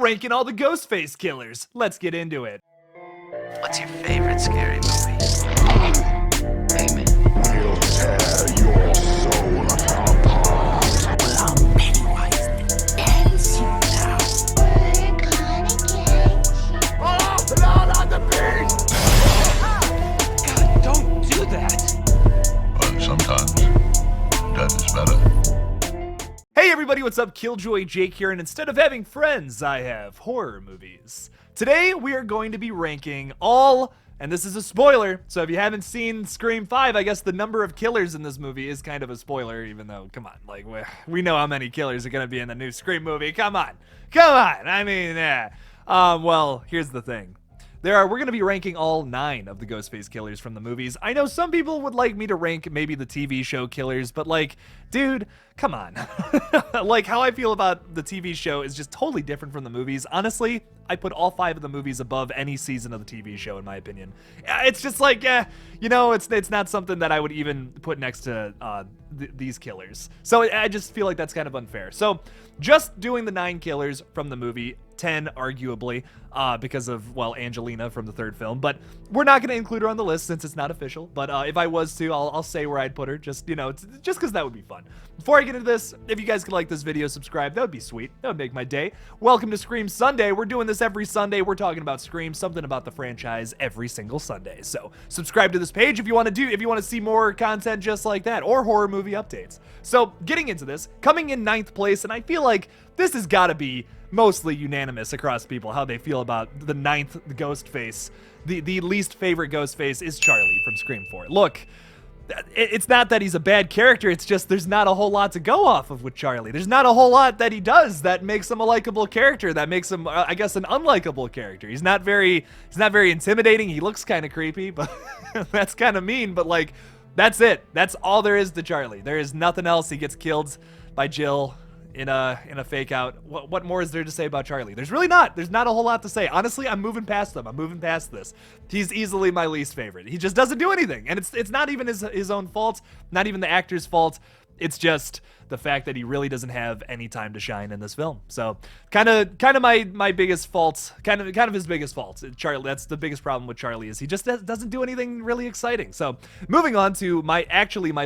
ranking all the Ghostface killers. Let's get into it. What's your favorite scary movie? Name it. We'll tear your soul apart. Well, I'm Pennywise the dancing now. Oh, Lord on the beast! God, don't do that. But sometimes dead is better. Hey everybody, what's up? KillJoy Jake here, and instead of having friends, I have horror movies. Today, we are going to be ranking all, and this is a spoiler, so if you haven't seen Scream 5, I guess the number of killers in this movie is kind of a spoiler, even though, come on, like, we know how many killers are going to be in the new Scream movie. Come on, I mean, yeah. Well, here's the thing. We're going to be ranking all 9 of the Ghostface killers from the movies. I know some people would like me to rank maybe the TV show killers, but like, dude, come on. Like, how I feel about the TV show is just totally different from the movies. Honestly, I put all 5 of the movies above any season of the TV show, in my opinion. It's just like, you know, it's not something that I would even put next to these killers. So I just feel like that's kind of unfair. So just doing the 9 killers from the movie, 10 arguably, because of, well, Angelina from the 3rd film, but we're not going to include her on the list since it's not official. But if I was to, I'll say where I'd put her, just, you know, just because that would be fun. Before I get into this, if you guys could like this video, subscribe, that would be sweet. That would make my day. Welcome to Scream Sunday. We're doing this every Sunday. We're talking about Scream, something about the franchise every single Sunday. So subscribe to this page if you want to see more content just like that, or horror movie updates. So getting into this, coming in 9th place, and I feel like this has got to be mostly unanimous across people how they feel about the 9th Ghostface. The least favorite Ghostface is Charlie from Scream 4. Look, it's not that he's a bad character, it's just there's not a whole lot to go off of with Charlie. There's not a whole lot that he does that makes him a likable character, that makes him, I guess, an unlikable character. He's not very intimidating. He looks kind of creepy, but that's kind of mean, but like, that's it. That's all there is to Charlie. There is nothing else. He gets killed by Jill in a fake out. What more is there to say about Charlie? There's really not. There's not a whole lot to say. Honestly, I'm moving past them. I'm moving past this. He's easily my least favorite. He just doesn't do anything. And it's not even his own fault, not even the actor's fault. It's just the fact that he really doesn't have any time to shine in this film. So kind of my biggest fault, kind of his biggest fault. Charlie, that's the biggest problem with Charlie, is he just doesn't do anything really exciting. So moving on to my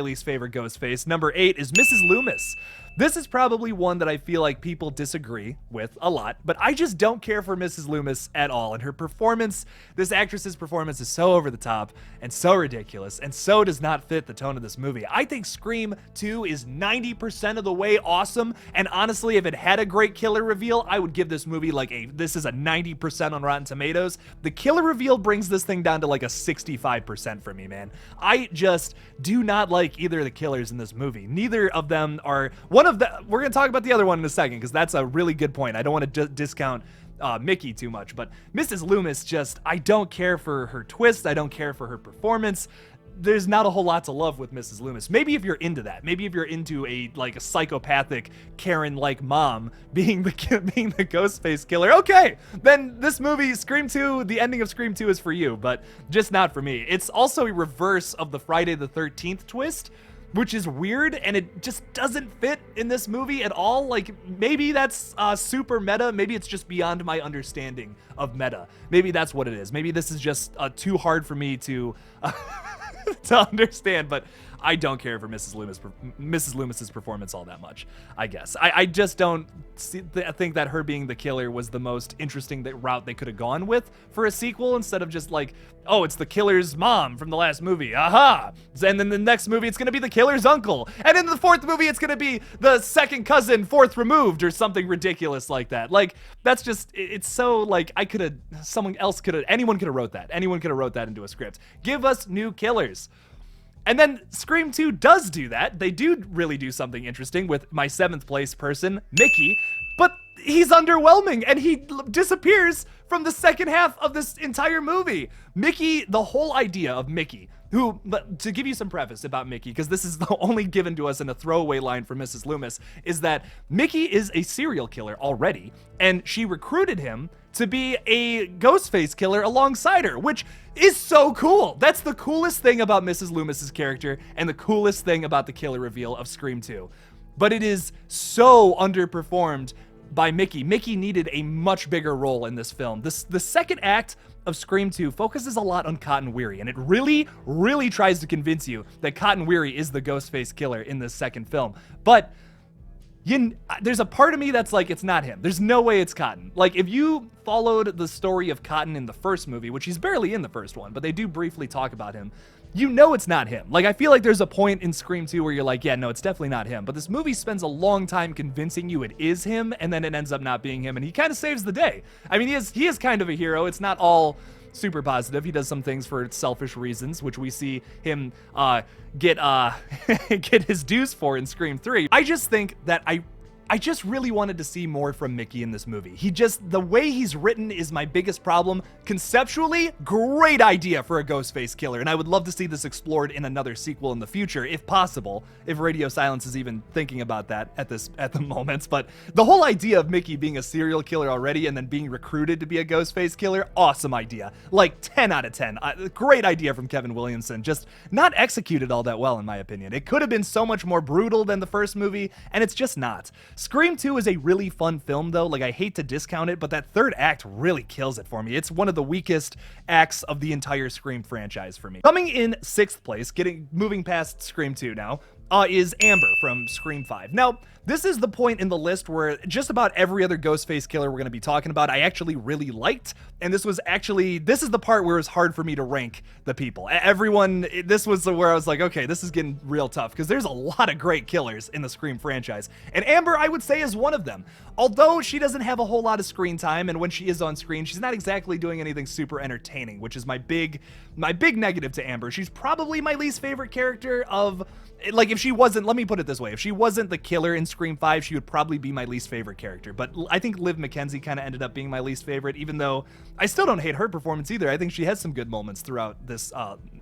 least favorite Ghostface, number 8 is Mrs. Loomis. This is probably one that I feel like people disagree with a lot, but I just don't care for Mrs. Loomis at all. And her performance, this actress's performance, is so over the top and so ridiculous and so does not fit the tone of this movie. I think Scream 2 is 90% of the way awesome, and honestly, if it had a great killer reveal, I would give this movie this is a 90% on Rotten Tomatoes. The killer reveal brings this thing down to like a 65% for me, man. I just do not like either of the killers in this movie. Neither of them are... We're going to talk about the other one in a second, because that's a really good point. I don't want to discount Mickey too much, but Mrs. Loomis, just, I don't care for her twist. I don't care for her performance. There's not a whole lot to love with Mrs. Loomis. Maybe if you're into that, maybe if you're into a psychopathic Karen-like mom being the Ghostface killer, okay, then this movie, Scream 2, the ending of Scream 2 is for you, but just not for me. It's also a reverse of the Friday the 13th twist, which is weird, and it just doesn't fit in this movie at all. Like, maybe that's super meta. Maybe it's just beyond my understanding of meta. Maybe that's what it is. Maybe this is just too hard for me to to understand, but I don't care for Mrs. Loomis's performance all that much, I guess. I just don't think that her being the killer was the most interesting route they could have gone with for a sequel, instead of just like, oh, it's the killer's mom from the last movie, aha! And then the next movie, it's gonna be the killer's uncle. And in the 4th movie, it's gonna be the second cousin, 4th removed, or something ridiculous like that. Like, that's just, it's so, like, anyone could have wrote that. Anyone could have wrote that into a script. Give us new killers. And then Scream 2 does do that. They do really do something interesting with my 7th place person, Mickey, but he's underwhelming and he disappears from the second half of this entire movie. Mickey, the whole idea of Mickey, but to give you some preface about Mickey, because this is only given to us in a throwaway line from Mrs. Loomis, is that Mickey is a serial killer already, and she recruited him to be a Ghostface killer alongside her, which is so cool. That's the coolest thing about Mrs. Loomis's character and the coolest thing about the killer reveal of Scream 2. But it is so underperformed by Mickey. Mickey needed a much bigger role in this film. The second act of Scream 2 focuses a lot on Cotton Weary, and it really, really tries to convince you that Cotton Weary is the Ghostface killer in this second film. But there's a part of me that's like, it's not him. There's no way it's Cotton. Like, if you followed the story of Cotton in the first movie, which he's barely in the first one, but they do briefly talk about him, you know it's not him. Like, I feel like there's a point in Scream 2 where you're like, yeah, no, it's definitely not him. But this movie spends a long time convincing you it is him, and then it ends up not being him, and he kind of saves the day. I mean, he is kind of a hero. It's not all super positive. He does some things for selfish reasons, which we see him get his dues for in Scream 3. I just think that I just really wanted to see more from Mickey in this movie. The way he's written is my biggest problem. Conceptually, great idea for a Ghostface killer, and I would love to see this explored in another sequel in the future, if possible, if Radio Silence is even thinking about that at the moment. But the whole idea of Mickey being a serial killer already and then being recruited to be a Ghostface killer, awesome idea. Like 10 out of 10. Great idea from Kevin Williamson, just not executed all that well in my opinion. It could have been so much more brutal than the first movie, and it's just not. Scream 2 is a really fun film though. Like, I hate to discount it, but that third act really kills it for me. It's one of the weakest acts of the entire Scream franchise for me. Coming in 6th place, moving past Scream 2 now, is Amber from Scream 5. Now, this is the point in the list where just about every other Ghostface killer we're going to be talking about I actually really liked, and this is the part where it was hard for me to rank the people. This was where I was like, okay, this is getting real tough, because there's a lot of great killers in the Scream franchise, and Amber, I would say, is one of them. Although she doesn't have a whole lot of screen time, and when she is on screen, she's not exactly doing anything super entertaining, which is my big negative to Amber. She's probably my least favorite character of, like, if she wasn't, let me put it this way, if she wasn't the killer in Scream 5, she would probably be my least favorite character. But I think Liv McKenzie kind of ended up being my least favorite, even though I still don't hate her performance either. I think she has some good moments throughout this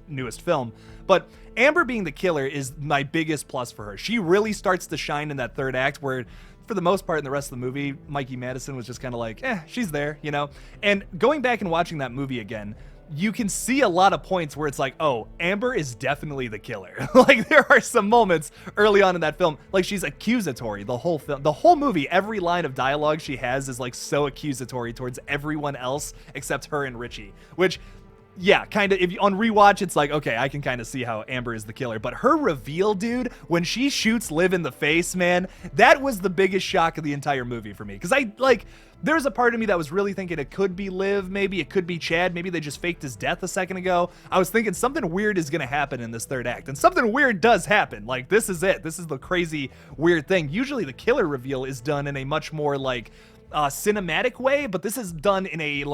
newest film. But Amber being the killer is my biggest plus for her. She really starts to shine in that third act where, for the most part in the rest of the movie, Mikey Madison was just kind of like, she's there, you know? And going back and watching that movie again, you can see a lot of points where it's like, oh, Amber is definitely the killer. Like, there are some moments early on in that film, like, she's accusatory the whole film. The whole movie, every line of dialogue she has is like so accusatory towards everyone else except her and Richie, which, yeah, kind of, if you on rewatch, it's like, okay, I can kind of see how Amber is the killer. But her reveal, dude, when she shoots Liv in the face, man, that was the biggest shock of the entire movie for me. Because there's a part of me that was really thinking it could be Liv, maybe it could be Chad, maybe they just faked his death a second ago. I was thinking something weird is gonna happen in this third act, and something weird does happen. Like, this is it. This is the crazy, weird thing. Usually the killer reveal is done in a much more, like, cinematic way, but this is done in a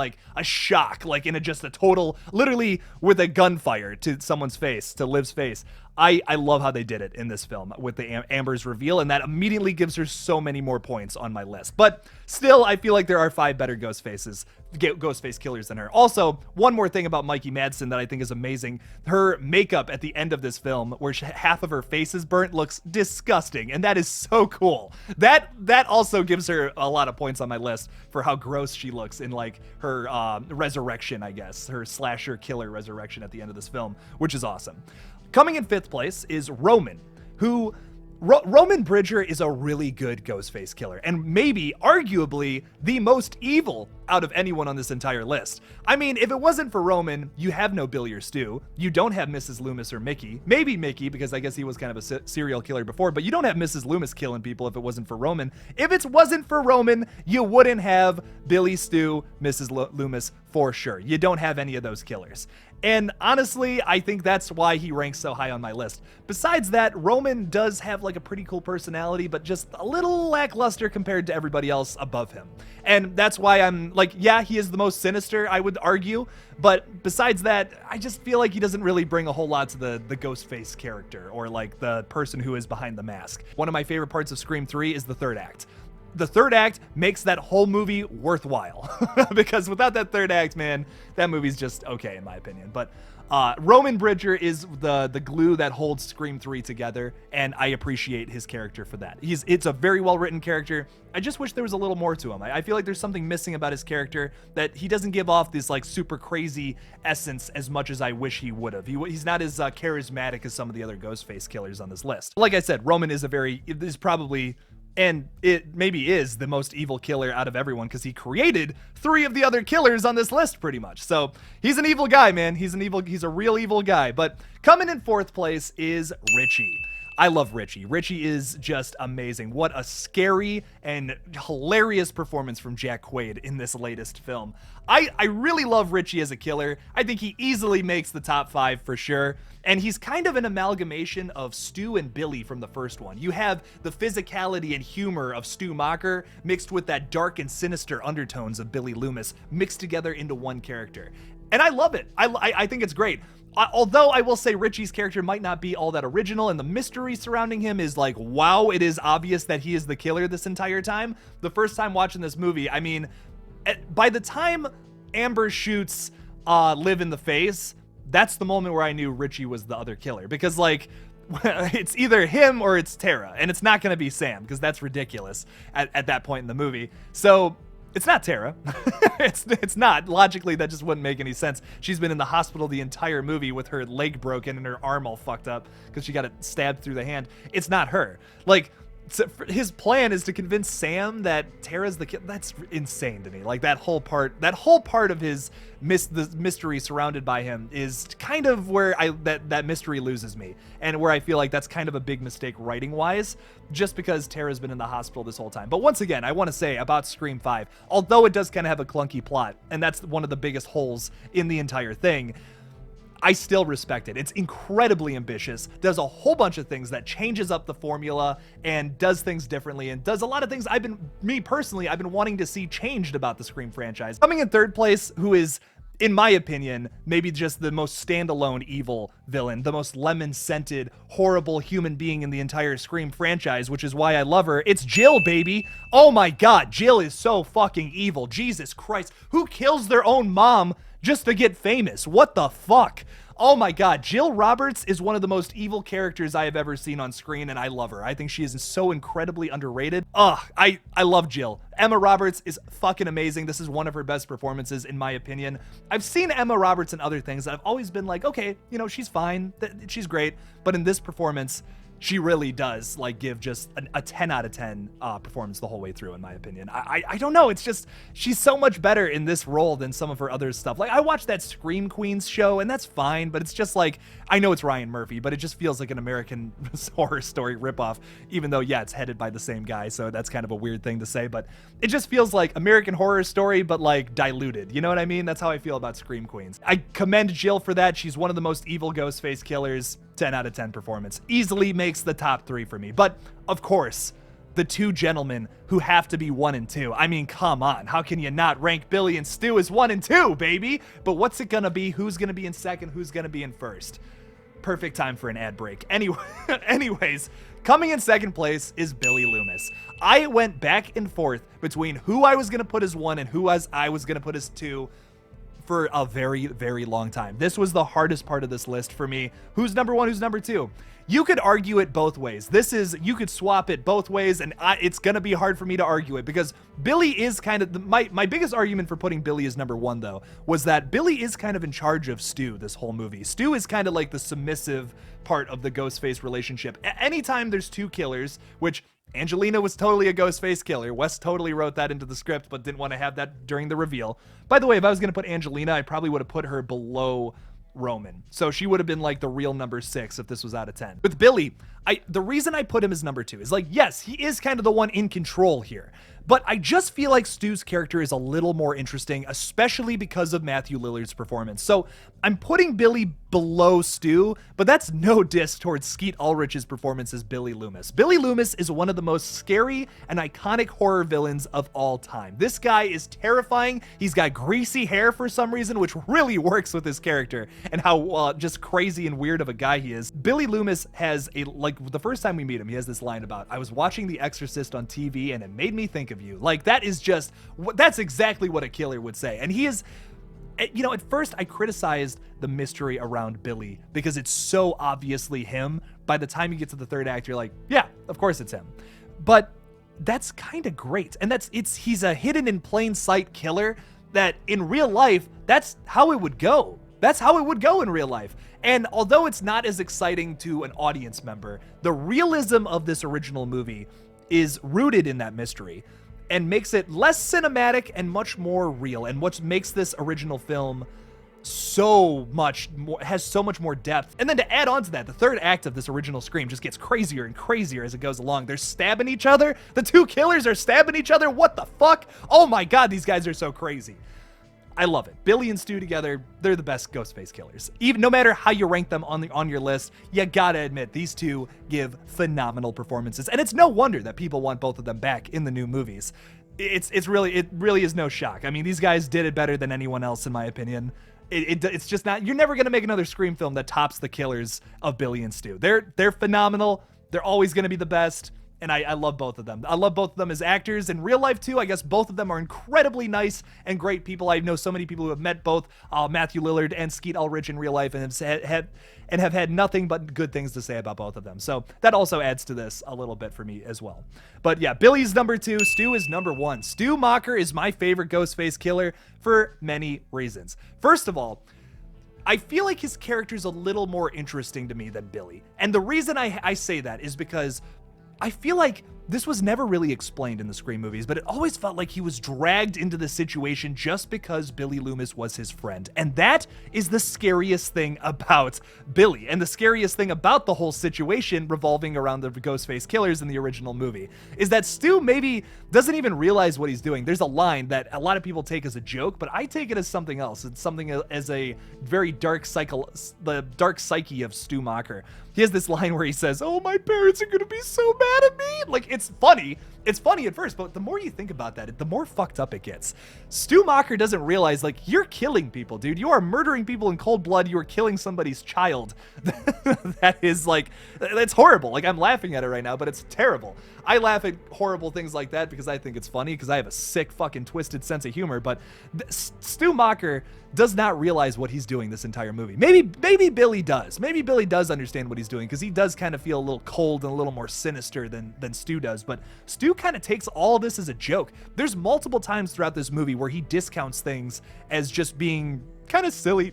shock, like in just a total, literally with a gunfire to someone's face, to Liv's face. I love how they did it in this film with the Amber's reveal, and that immediately gives her so many more points on my list. But still, I feel like there are 5 better Ghostface killers than her. Also, one more thing about Mikey Madsen that I think is amazing. Her makeup at the end of this film, where half of her face is burnt, looks disgusting, and that is so cool. That also gives her a lot of points on my list for how gross she looks in, like, her resurrection, I guess. Her slasher killer resurrection at the end of this film, which is awesome. Coming in 5th place is Roman, who Roman Bridger is a really good Ghostface killer, and maybe, arguably, the most evil out of anyone on this entire list. I mean, if it wasn't for Roman, you have no Billy or Stu, you don't have Mrs. Loomis or Mickey, maybe Mickey, because I guess he was kind of a serial killer before, but you don't have Mrs. Loomis killing people if it wasn't for Roman. If it wasn't for Roman, you wouldn't have Billy, Stu, Mrs. Loomis, for sure. You don't have any of those killers. And honestly, I think that's why he ranks so high on my list. Besides that, Roman does have like a pretty cool personality, but just a little lackluster compared to everybody else above him. And that's why I'm like, yeah, he is the most sinister, I would argue. But besides that, I just feel like he doesn't really bring a whole lot to the Ghostface character, or like the person who is behind the mask. One of my favorite parts of Scream 3 is the third act. The third act makes that whole movie worthwhile because without that third act, man, that movie's just okay in my opinion. But Roman Bridger is the glue that holds Scream 3 together, and I appreciate his character for that. It's a very well written character. I just wish there was a little more to him. I feel like there's something missing about his character, that he doesn't give off this like super crazy essence as much as I wish he would have. He's not as charismatic as some of the other Ghostface killers on this list. Like I said, Roman is probably And it maybe is the most evil killer out of everyone because he created 3 of the other killers on this list pretty much. So he's an evil guy, man. He's a real evil guy. But coming in 4th place is Richie. I love Richie. Richie is just amazing. What a scary and hilarious performance from Jack Quaid in this latest film. I really love Richie as a killer. I think he easily makes the top 5 for sure. And he's kind of an amalgamation of Stu and Billy from the first one. You have the physicality and humor of Stu Macher mixed with that dark and sinister undertones of Billy Loomis mixed together into one character. And I love it. I think it's great. Although I will say Richie's character might not be all that original and the mystery surrounding him is like, wow, it is obvious that he is the killer this entire time. The first time watching this movie, I mean, by the time Amber shoots Liv in the face, that's the moment where I knew Richie was the other killer, because like it's either him or it's Tara, and it's not going to be Sam because that's ridiculous at that point in the movie. So it's not Tara. it's not. Logically, that just wouldn't make any sense. She's been in the hospital the entire movie with her leg broken and her arm all fucked up because she got it stabbed through the hand. It's not her. Like, so his plan is to convince Sam that Tara's the kid. That's insane to me. Like that whole part of his the mystery surrounded by him is kind of where that mystery loses me, and where I feel like that's kind of a big mistake writing wise, just because Tara's been in the hospital this whole time. But once again, I want to say about Scream 5, although it does kind of have a clunky plot, and that's one of the biggest holes in the entire thing, I still respect it. It's incredibly ambitious, does a whole bunch of things that changes up the formula and does things differently and does a lot of things I've been wanting to see changed about the Scream franchise. Coming in 3rd place, who is, in my opinion, maybe just the most standalone evil villain, the most lemon-scented, horrible human being in the entire Scream franchise, which is why I love her. It's Jill, baby. Oh my God, Jill is so fucking evil. Jesus Christ. Who kills their own mom just to get famous? What the fuck? Oh my God, Jill Roberts is one of the most evil characters I have ever seen on screen, and I love her. I think she is so incredibly underrated. I love Jill. Emma Roberts is fucking amazing. This is one of her best performances, in my opinion. I've seen Emma Roberts in other things, and I've always been like, okay, you know, she's fine. She's great. But in this performance, she really does like give just a 10 out of 10 performance the whole way through, in my opinion. I don't know. It's just, she's so much better in this role than some of her other stuff. Like I watched that Scream Queens show and that's fine, but it's just like, I know it's Ryan Murphy, but it just feels like an American Horror Story ripoff, even though, yeah, it's headed by the same guy. So that's kind of a weird thing to say, but it just feels like American Horror Story, but like diluted. You know what I mean? That's how I feel about Scream Queens. I commend Jill for that. She's one of the most evil Ghostface killers. 10 out of 10 performance. Easily makes the top 3 for me. But of course, the 2 gentlemen who have to be 1 and 2. I mean, come on. How can you not rank Billy and Stu as 1 and 2, baby? But what's it gonna be? Who's gonna be in 2nd? Who's gonna be in 1st? Perfect time for an ad break. Anyways, coming in 2nd place is Billy Loomis. I went back and forth between who I was gonna put as 1 and who I was gonna put as 2 for a very, very long time. This was the hardest part of this list for me. Who's number 1? Who's number 2? You could argue it both ways. You could swap it both ways, and it's gonna be hard for me to argue it because Billy is kind of my biggest argument for putting Billy as number 1 though was that Billy is kind of in charge of Stu this whole movie. Stu is kind of like the submissive part of the Ghostface relationship. Anytime there's 2 killers, which Angelina was totally a Ghostface killer. Wes totally wrote that into the script, but didn't want to have that during the reveal. By the way, if I was going to put Angelina, I probably would have put her below Roman. So she would have been like the real number 6 if this was out of 10. With Billy, the reason I put him as number 2 is like, yes, he is kind of the one in control here. But I just feel like Stu's character is a little more interesting, especially because of Matthew Lillard's performance. So I'm putting Billy below Stu, but that's no diss towards Skeet Ulrich's performance as Billy Loomis. Billy Loomis is one of the most scary and iconic horror villains of all time. This guy is terrifying. He's got greasy hair for some reason, which really works with his character and how just crazy and weird of a guy he is. Billy Loomis has the first time we meet him, he has this line about, I was watching The Exorcist on TV and it made me think of you. Like, that's exactly what a killer would say. And he is, you know, at first I criticized the mystery around Billy because it's so obviously him. By the time you get to the 3rd act, you're like, yeah, of course it's him. But that's kind of great. And he's a hidden in plain sight killer that in real life, that's how it would go. That's how it would go in real life. And although it's not as exciting to an audience member, the realism of this original movie is rooted in that mystery and makes it less cinematic and much more real, and what makes this original film so much more, has so much more depth. And then to add on to that, the third act of this original Scream just gets crazier and crazier as it goes along. They're stabbing each other. The two killers are stabbing each other. What the fuck? Oh my God, these guys are so crazy. I love it. Billy and Stu together, they're the best Ghostface killers. Even no matter how you rank them on your list, you gotta admit these two give phenomenal performances, and it's no wonder that people want both of them back in the new movies. It really is no shock. I mean, these guys did it better than anyone else, in my opinion. It's just not. You're never gonna make another Scream film that tops the killers of Billy and Stu. They're phenomenal. They're always gonna be the best. And I love both of them. I love both of them as actors. In real life, too, I guess both of them are incredibly nice and great people. I know so many people who have met both Matthew Lillard and Skeet Ulrich in real life and have had nothing but good things to say about both of them. So that also adds to this a little bit for me as well. But yeah, Billy's number 2, Stu is number 1. Stu Macher is my favorite Ghostface killer for many reasons. First of all, I feel like his character's a little more interesting to me than Billy. And the reason I say that is because I feel like this was never really explained in the Scream movies, but it always felt like he was dragged into the situation just because Billy Loomis was his friend. And that is the scariest thing about Billy, and the scariest thing about the whole situation revolving around the Ghostface killers in the original movie, is that Stu maybe doesn't even realize what he's doing. There's a line that a lot of people take as a joke, but I take it as something else. It's something as a very the dark psyche of Stu Macher. He has this line where he says, "Oh, my parents are gonna be so mad at me." Like, it's funny. It's funny at first, but the more you think about that, the more fucked up it gets. Stu Macher doesn't realize, like, you're killing people, dude. You are murdering people in cold blood. You are killing somebody's child. That is, like, that's horrible. Like, I'm laughing at it right now, but it's terrible. I laugh at horrible things like that because I think it's funny, because I have a sick, fucking twisted sense of humor, but Stu Macher does not realize what he's doing this entire movie. Maybe Billy does. Maybe Billy does understand what he's doing, because he does kind of feel a little cold and a little more sinister than Stu does, but Stu kind of takes all this as a joke. There's multiple times throughout this movie where he discounts things as just being kind of silly,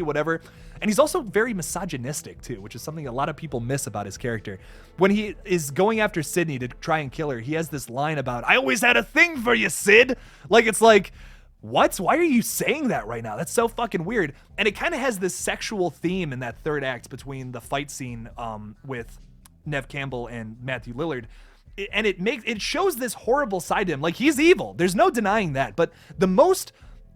whatever. And he's also very misogynistic too, which is something a lot of people miss about his character. When he is going after Sydney to try and kill her, he has this line about, "I always had a thing for you, Sid." Like, it's like, what? Why are you saying that right now? That's so fucking weird. And it kind of has this sexual theme in that third act between the fight scene with Neve Campbell and Matthew Lillard. And it shows this horrible side to him. Like, he's evil. There's no denying that. But the most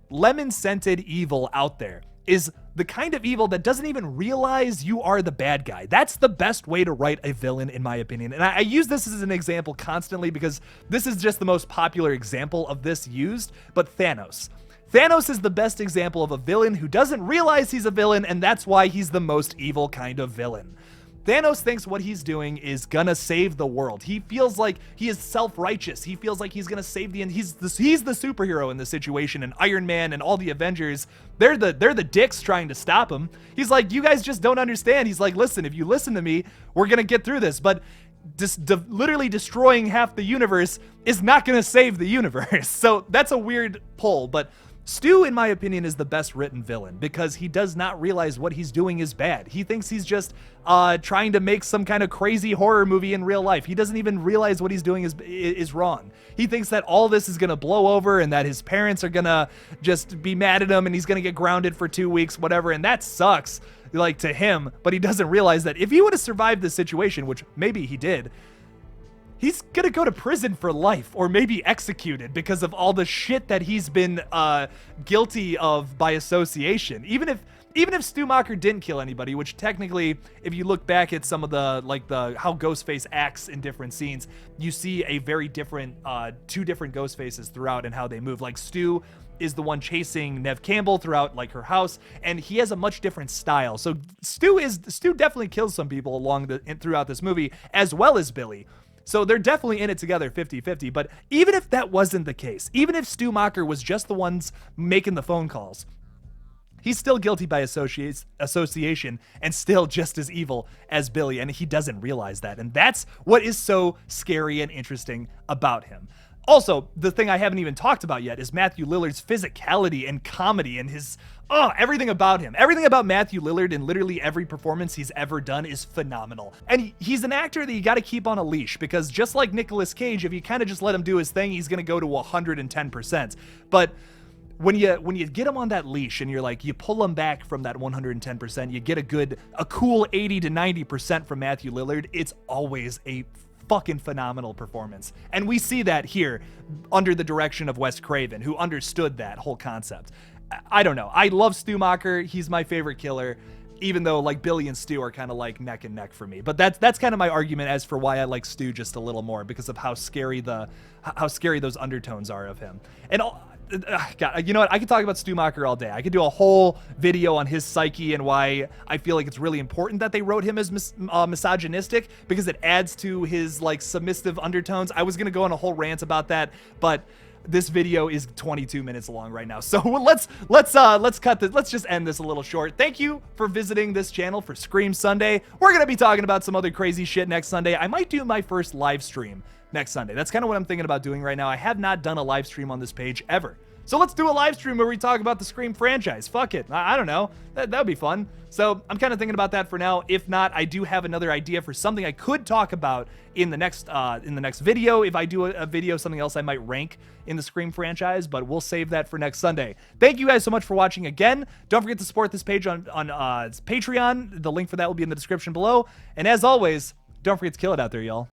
lemon-scented evil out there is the kind of evil that doesn't even realize you are the bad guy. That's the best way to write a villain, in my opinion. And I use this as an example constantly because this is just the most popular example of this used, but Thanos. Thanos is the best example of a villain who doesn't realize he's a villain, and that's why he's the most evil kind of villain. Thanos thinks what he's doing is gonna save the world. He feels like he is self-righteous. He feels like he's gonna save the end. He's the superhero in this situation, and Iron Man and all the Avengers, they're the dicks trying to stop him. He's like, you guys just don't understand. He's like, listen, if you listen to me, we're gonna get through this. But literally destroying half the universe is not gonna save the universe. So that's a weird pull, but Stu, in my opinion, is the best written villain because he does not realize what he's doing is bad. He thinks he's just trying to make some kind of crazy horror movie in real life. He doesn't even realize what he's doing is wrong. He thinks that all this is going to blow over and that his parents are going to just be mad at him and he's going to get grounded for 2 weeks, whatever. And that sucks, like, to him. But he doesn't realize that if he would have survived this situation, which maybe he did, he's gonna go to prison for life or maybe executed because of all the shit that he's been guilty of by association. Even if Stu Macher didn't kill anybody, which technically, if you look back at some of the how Ghostface acts in different scenes, you see a very different, 2 different Ghostfaces throughout and how they move. Like, Stu is the one chasing Neve Campbell throughout, like, her house, and he has a much different style. So Stu definitely kills some people throughout this movie, as well as Billy. So they're definitely in it together 50-50, but even if that wasn't the case, even if Stu Macher was just the ones making the phone calls, he's still guilty by association and still just as evil as Billy, and he doesn't realize that. And that's what is so scary and interesting about him. Also, the thing I haven't even talked about yet is Matthew Lillard's physicality and comedy and his, everything about him. Everything about Matthew Lillard in literally every performance he's ever done is phenomenal. And he's an actor that you got to keep on a leash, because just like Nicolas Cage, if you kind of just let him do his thing, he's going to go to 110%. But when you get him on that leash and you're like, you pull him back from that 110%, you get a cool 80 to 90% from Matthew Lillard, it's always a fucking phenomenal performance. And we see that here under the direction of Wes Craven, who understood that whole concept. I don't know. I love Stu Macher. He's my favorite killer, even though like Billy and Stu are kind of like neck and neck for me. But that's kind of my argument as for why I like Stu just a little more, because of how scary those undertones are of him. And God, you know what? I could talk about Stu Macher all day. I could do a whole video on his psyche and why I feel like it's really important that they wrote him as misogynistic, because it adds to his like submissive undertones. I was gonna go on a whole rant about that, but this video is 22 minutes long right now, so let's cut this. Let's just end this a little short. Thank you for visiting this channel for Scream Sunday. We're gonna be talking about some other crazy shit next Sunday. I might do my first live stream next Sunday. That's kind of what I'm thinking about doing right now. I have not done a live stream on this page ever. So let's do a live stream where we talk about the Scream franchise. Fuck it. I don't know. That would be fun. So I'm kind of thinking about that for now. If not, I do have another idea for something I could talk about in the next video. If I do a video, something else I might rank in the Scream franchise, but we'll save that for next Sunday. Thank you guys so much for watching again. Don't forget to support this page on Patreon. The link for that will be in the description below. And as always, don't forget to kill it out there, y'all.